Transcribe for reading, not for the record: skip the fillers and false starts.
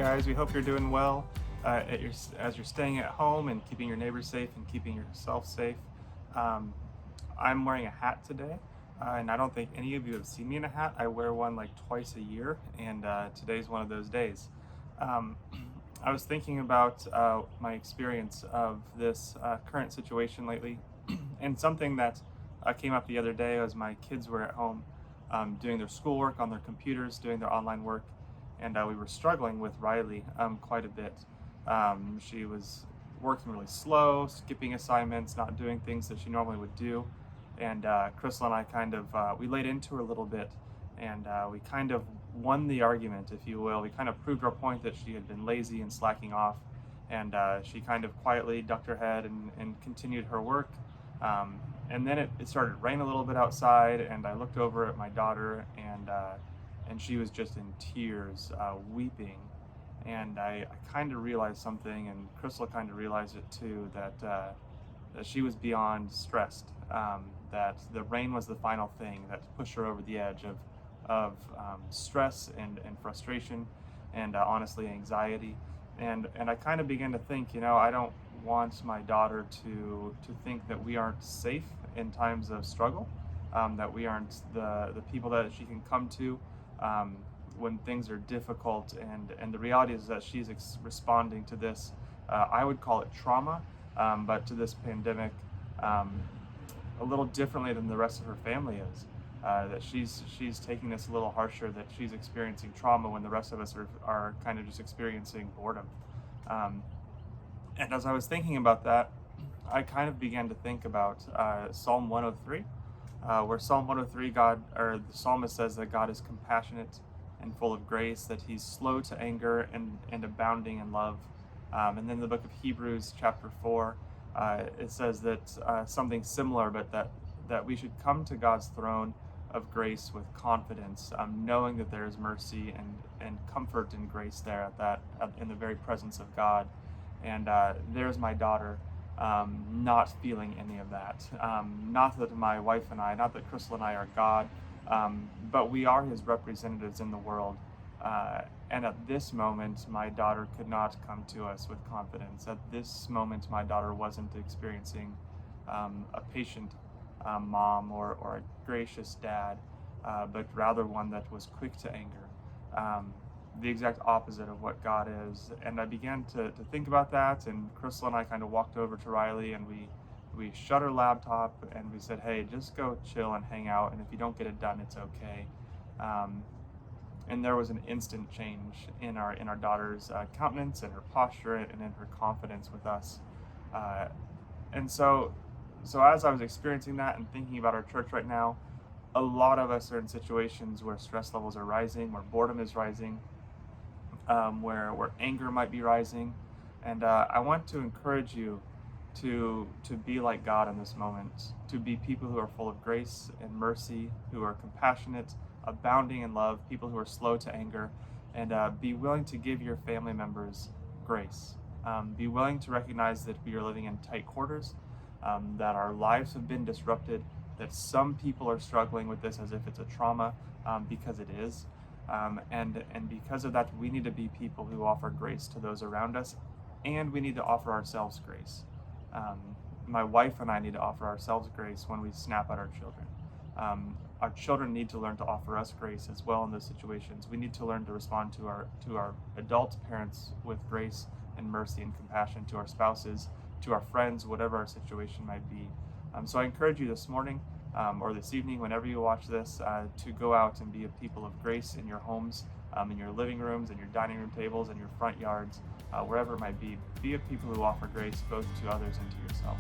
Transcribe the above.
guys. We hope you're doing well as you're staying at home and keeping your neighbors safe and keeping yourself safe. Um, I'm wearing a hat today, and I don't think any of you have seen me in a hat. I wear one like twice a year, and today's one of those days. Um, I was thinking about my experience of this current situation lately, and something that came up the other day as my kids were at home doing their schoolwork on their computers, doing their online work, and we were struggling with Riley quite a bit. She was working really slow, skipping assignments, not doing things that she normally would do, and Crystal and I kind of we laid into her a little bit, and we kind of won the argument, if you will. We kind of proved our point that she had been lazy and slacking off, and she kind of quietly ducked her head and continued her work. And then it started raining a little bit outside, and I looked over at my daughter, and she was just in tears, weeping. And I kind of realized something, and Crystal kind of realized it too, that she was beyond stressed. That the rain was the final thing that pushed her over the edge of stress and frustration, and honestly anxiety. And I kind of began to think, I don't want my daughter to think that we aren't safe in times of struggle, that we aren't the people that she can come to when things are difficult. And the reality is that she's responding to this, I would call it trauma, but to this pandemic a little differently than the rest of her family is. That she's taking this a little harsher, that she's experiencing trauma when the rest of us are kind of just experiencing boredom. And as I was thinking about that, I kind of began to think about Psalm 103, where Psalm 103, the psalmist says that God is compassionate and full of grace, that he's slow to anger and abounding in love. And then the book of Hebrews chapter 4, it says that something similar, but that we should come to God's throne of grace with confidence, knowing that there is mercy and comfort and grace there in the very presence of God. And there's my daughter, not feeling any of that. Not that my wife and I, not that Crystal and I are God, but we are his representatives in the world. And at this moment, my daughter could not come to us with confidence. At this moment, my daughter wasn't experiencing a patient mom or a gracious dad, but rather one that was quick to anger. The exact opposite of what God is. And I began to think about that, and Crystal and I kind of walked over to Riley, and we shut her laptop, and we said, hey, just go chill and hang out, and if you don't get it done, it's okay. And there was an instant change in our daughter's countenance and her posture and in her confidence with us. And so as I was experiencing that and thinking about our church right now, a lot of us are in situations where stress levels are rising, where boredom is rising, where anger might be rising. And I want to encourage you to be like God in this moment, to be people who are full of grace and mercy, who are compassionate, abounding in love, people who are slow to anger, and be willing to give your family members grace. Be willing to recognize that we are living in tight quarters, that our lives have been disrupted, that some people are struggling with this as if it's a trauma, because it is. And because of that, we need to be people who offer grace to those around us, and we need to offer ourselves grace. My wife and I need to offer ourselves grace when we snap at our children. Our children need to learn to offer us grace as well in those situations. We need to learn to respond to our adult parents with grace and mercy and compassion, to our spouses, to our friends, whatever our situation might be. So I encourage you this morning or this evening, whenever you watch this, to go out and be a people of grace in your homes, in your living rooms, in your dining room tables, in your front yards, wherever it might be. Be a people who offer grace both to others and to yourself.